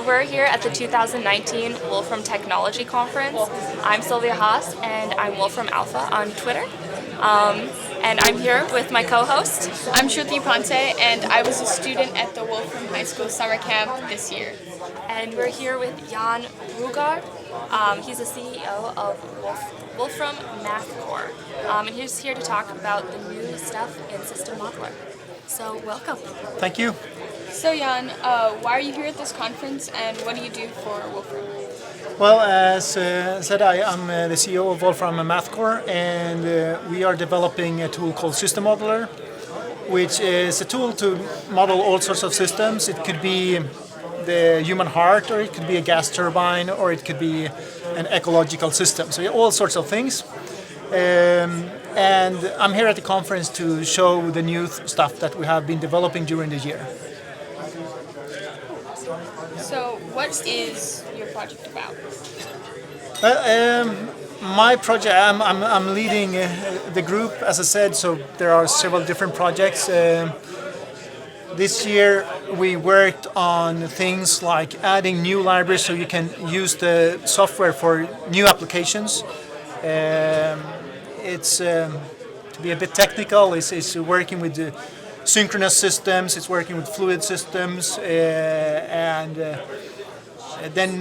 we're here at the 2019 Wolfram Technology Conference. I'm Sylvia Haas, and I'm Wolfram Alpha on Twitter. And I'm here with my co-host. I'm Shruti Ponte, and I was a student at the Wolfram High School summer camp this year. And we're here with Jan Brugard. He's the CEO of Wolfram Math Core. And he's here to talk about the new stuff in SystemModeler. So welcome. Thank you. So Jan, why are you here at this conference, and what do you do for Wolfram? Well, as said, I am the CEO of Wolfram Math Core, and we are developing a tool called SystemModeler, which is a tool to model all sorts of systems. It could be the human heart, or it could be a gas turbine, or it could be an ecological system. So all sorts of things. And I'm here at the conference to show the new stuff that we have been developing during the year. So what is your project about? My project, I'm leading the group, as I said, so there are several different projects. This year we worked on things like adding new libraries so you can use the software for new applications. It's to be a bit technical, it's working with the synchronous systems, it's working with fluid systems, and then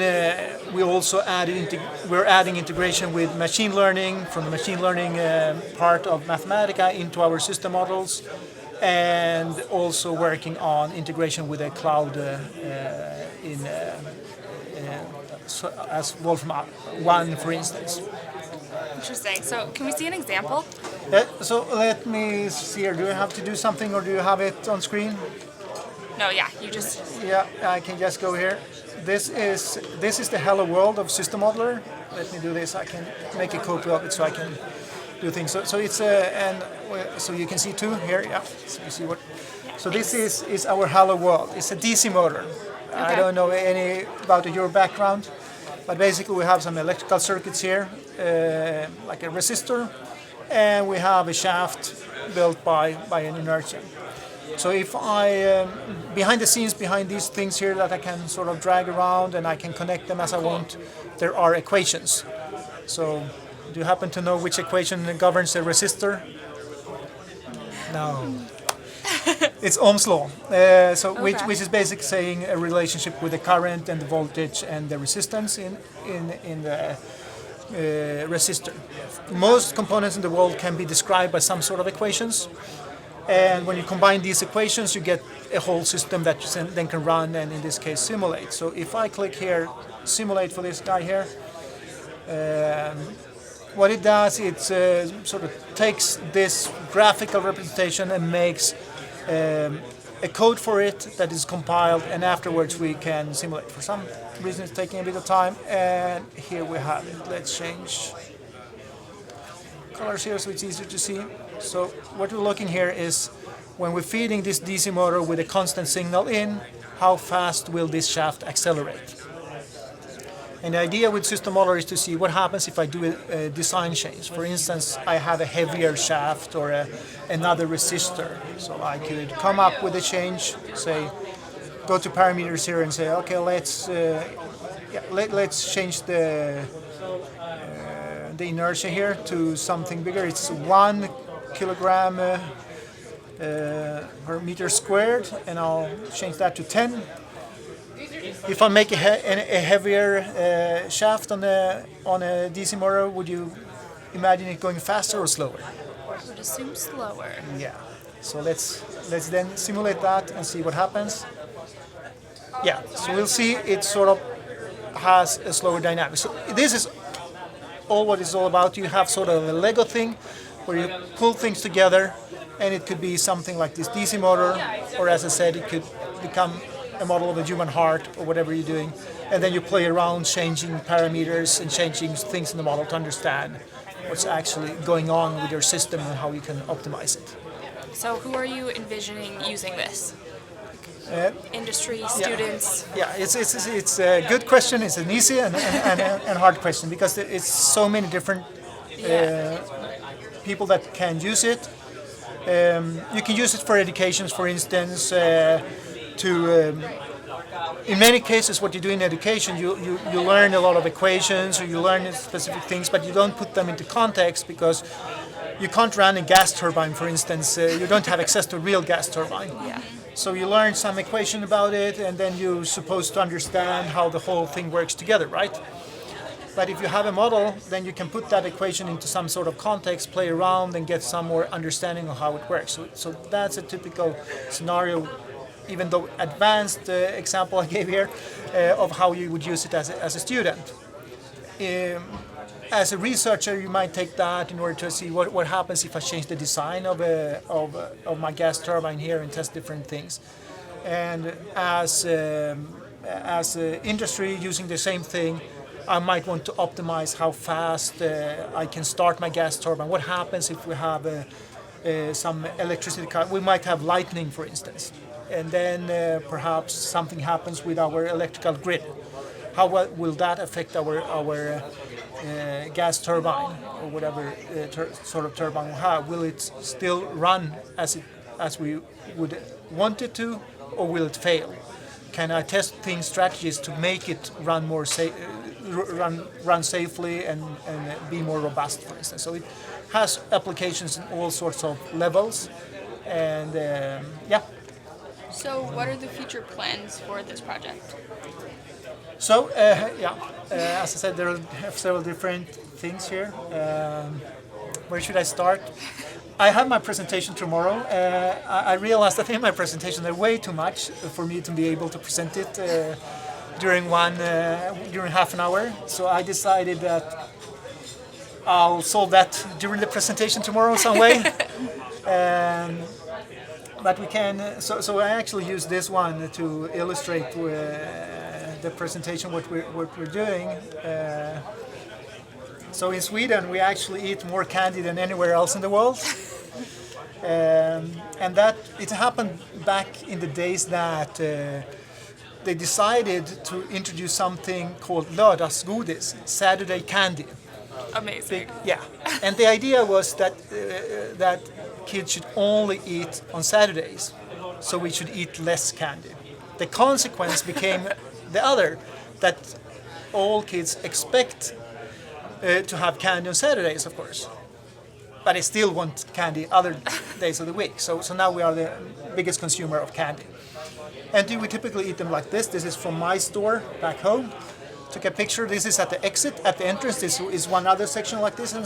we also we're adding integration with machine learning from the machine learning part of Mathematica into our system models, and also working on integration with a cloud as Wolfram One, for instance. Interesting. So can we see an example? So let me see here. Do I have to do something, or do you have it on screen? No, yeah, you just... Yeah, I can just go here. This is the hello world of SystemModeler. Let me do this. I can make a copy of it so I can do things. So it's so you can see two here. Yeah. So you see what. So this is our hello world. It's a DC motor. Okay. I don't know any about your background, but basically we have some electrical circuits here, like a resistor, and we have a shaft built by an inertia. So if I, behind the scenes, behind these things here that I can sort of drag around and I can connect them as I want, there are equations. So do you happen to know which equation governs the resistor? No. It's Ohm's law. Which is basically saying a relationship with the current and the voltage and the resistance in the resistor. Most components in the world can be described by some sort of equations. And when you combine these equations, you get a whole system that you then can run and, in this case, simulate. So if I click here, simulate for this guy here, what it does, it sort of takes this graphical representation and makes a code for it that is compiled, and afterwards we can simulate. For some reason it's taking a bit of time, and here we have it. Let's change colors here so it's easier to see. So what we're looking here is when we're feeding this DC motor with a constant signal in, how fast will this shaft accelerate? And the idea with SystemModeler is to see what happens if I do a design change. For instance, I have a heavier shaft or another resistor. So I could come up with a change, say, go to parameters here and say, okay, let's change the inertia here to something bigger. It's 1 kilogram per meter squared, and I'll change that to 10. If I make a heavier shaft on a DC motor, would you imagine it going faster or slower? I would assume slower. Yeah. So let's then simulate that and see what happens. Yeah. So we'll see it sort of has a slower dynamic. So this is all what it's all about. You have sort of a Lego thing where you pull things together, and it could be something like this DC motor, or as I said, it could become a model of a human heart or whatever you're doing, and then you play around changing parameters and changing things in the model to understand what's actually going on with your system and how you can optimize it. So who are you envisioning using this? Industry, students? Yeah, it's a good question. It's an easy and hard question because it's so many different people that can use it. You can use it for education, for instance, to in many cases, what you do in education, you learn a lot of equations or you learn specific things, but you don't put them into context because you can't run a gas turbine, for instance. You don't have access to a real gas turbine. Yeah. So you learn some equation about it, and then you're supposed to understand how the whole thing works together, right? But if you have a model, then you can put that equation into some sort of context, play around, and get some more understanding of how it works. So that's a typical scenario, even though advanced example I gave here, of how you would use it as a student. As a researcher, you might take that in order to see what happens if I change the design of my gas turbine here and test different things. And as industry using the same thing, I might want to optimize how fast I can start my gas turbine. What happens if we have some electricity cut? We might have lightning, for instance, and then perhaps something happens with our electrical grid. How will that affect our gas turbine or whatever sort of turbine we have? Will it still run as we would want it to, or will it fail? Can I test strategies to make it run more run safely and be more robust, for instance? So it has applications in all sorts of levels, and yeah. So what are the future plans for this project? So as I said, there are several different things here. Where should I start? I have my presentation tomorrow. I realized that in my presentation there's way too much for me to be able to present it during half an hour. So I decided that I'll solve that during the presentation tomorrow some way. But we can. So I actually use this one to illustrate the presentation what we're doing. So in Sweden we actually eat more candy than anywhere else in the world, and that it happened back in the days that they decided to introduce something called lördagsgodis, Saturday candy. Amazing. Yeah, and the idea was that kids should only eat on Saturdays, so we should eat less candy. The consequence became the other, that all kids expect to have candy on Saturdays, of course, but they still want candy other days of the week. So now we are the biggest consumer of candy. And do we typically eat them like this? This is from my store back home. Took a picture. This is at the exit, at the entrance. This is one other section like this, and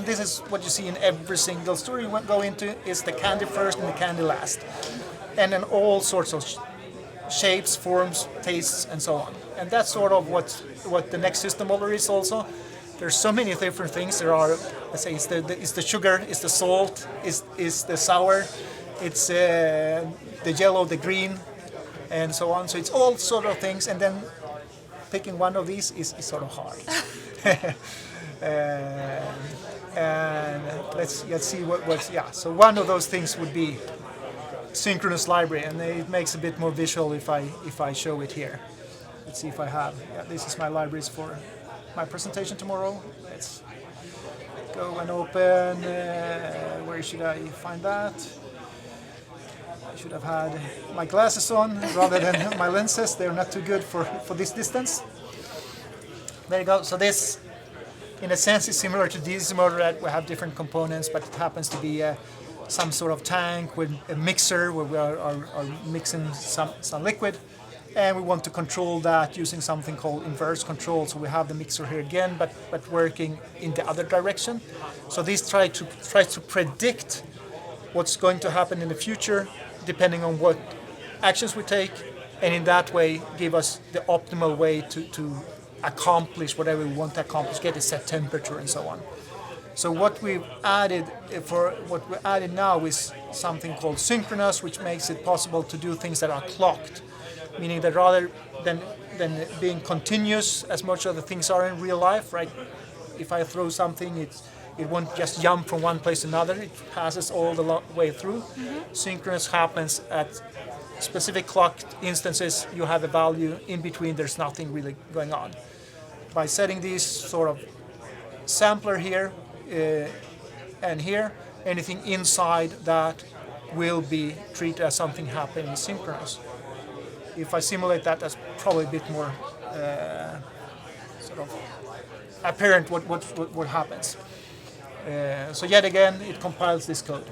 this is what you see in every single store you go into. Is the candy first and the candy last, and then all sorts of shapes, forms, tastes, and so on. And that's sort of what the next SystemModeler is also. There's so many different things. There are, let's say, it's the sugar, it's the salt, it's the sour, it's the yellow, the green, and so on. So it's all sort of things, and then picking one of these is sort of hard. And let's see what's yeah. So one of those things would be synchronous library, and it makes a bit more visual if I show it here. Let's see if I have. Yeah, this is my libraries for my presentation tomorrow. Let's go and open. Where should I find that? I should have had my glasses on rather than my lenses. They're not too good for this distance. There you go. So this, in a sense, is similar to this motor that we have different components, but it happens to be some sort of tank with a mixer where we are mixing some liquid, and we want to control that using something called inverse control. So we have the mixer here again, but working in the other direction. So this tries to predict what's going to happen in the future, depending on what actions we take, and in that way give us the optimal way to accomplish whatever we want to accomplish, get a set temperature and so on. So what we've added now is something called synchronous, which makes it possible to do things that are clocked, meaning that rather than being continuous as much of the things are in real life, right? If I throw something, it won't just jump from one place to another. It passes all the way through. Mm-hmm. Synchronous happens at specific clocked instances. You have a value in between. There's nothing really going on. By setting these sort of sampler here and here, anything inside that will be treated as something happening synchronous. if I simulate that, that's probably a bit more sort of apparent what happens. So yet again, it compiles this code,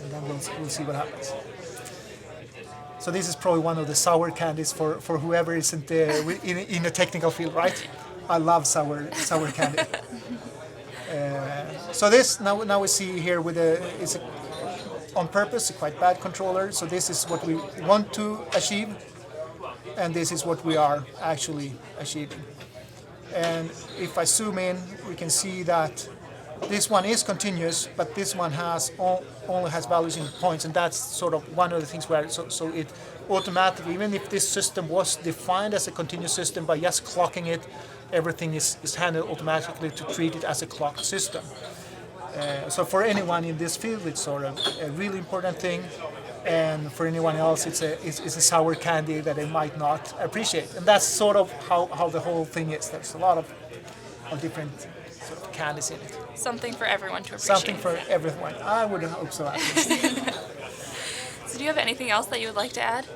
and then we'll see what happens. So this is probably one of the sour candies for whoever isn't in a technical field, right? I love sour candy. So this now we see here with it's on purpose a quite bad controller. So this is what we want to achieve, and this is what we are actually achieving. And if I zoom in, we can see that this one is continuous, but this one only has values in points, and that's sort of one of the things where so it automatically, even if this system was defined as a continuous system by just clocking it, everything is handled automatically to treat it as a clocked system. So for anyone in this field, it's sort of a really important thing, and for anyone else, it's a sour candy that they might not appreciate. And that's sort of how the whole thing is. There's a lot of different sort of candies in it. Something for everyone to appreciate. Something for everyone. I would hope so, at least. So do you have anything else that you would like to add?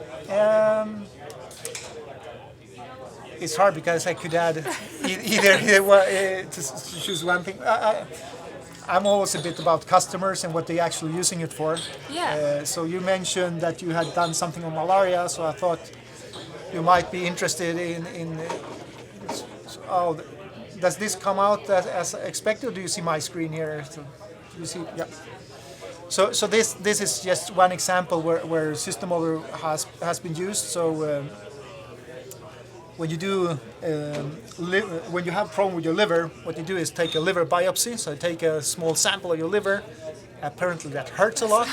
It's hard because I could add either to choose one thing. I'm always a bit about customers and what they're actually using it for. Yeah. So you mentioned that you had done something on malaria, so I thought you might be interested in does this come out as expected, or do you see my screen here? So you see, yeah. So this is just one example where SystemModeler has been used. So when you do when you have a problem with your liver, what you do is take a liver biopsy. So take a small sample of your liver. Apparently that hurts a lot,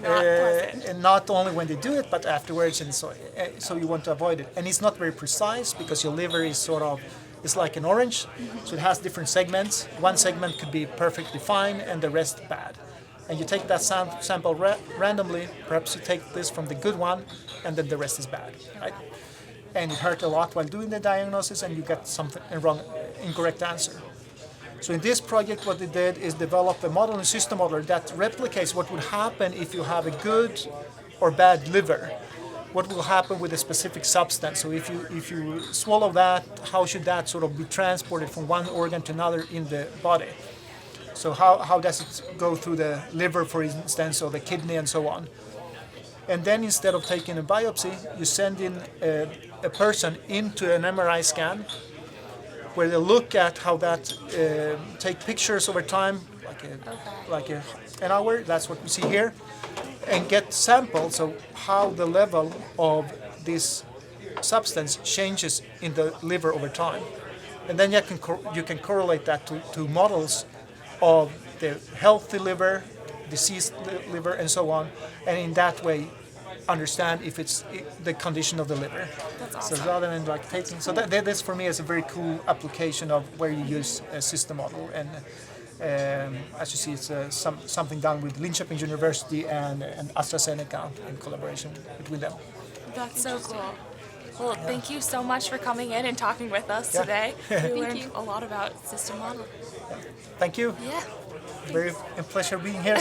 and not only when they do it, but afterwards. And so you want to avoid it. And it's not very precise because your liver is sort of like an orange, so it has different segments. One segment could be perfectly fine, and the rest bad. And you take that sample randomly. Perhaps you take this from the good one, and then the rest is bad, right? And it hurt a lot while doing the diagnosis, and you get something incorrect answer. So in this project, what they did is develop a model in SystemModeler that replicates what would happen if you have a good or bad liver. What will happen with a specific substance? So if you swallow that, how should that sort of be transported from one organ to another in the body? So how does it go through the liver, for instance, or the kidney and so on? And then instead of taking a biopsy, you send in a person into an MRI scan where they look at how that take pictures over time, like an hour. That's what we see here, and get samples of how the level of this substance changes in the liver over time, and then you can correlate that to models of the healthy liver, diseased liver, and so on, and in that way understand if it's the condition of the liver. That's awesome. So rather than like taking, so this for me is a very cool application of where you use a SystemModeler, and as you see, it's something done with Linköping University and AstraZeneca in collaboration between them. That's so cool. Well, thank you so much for coming in and talking with us today. We learned a lot about SystemModeler. Thank you. Yeah. Very a pleasure being here.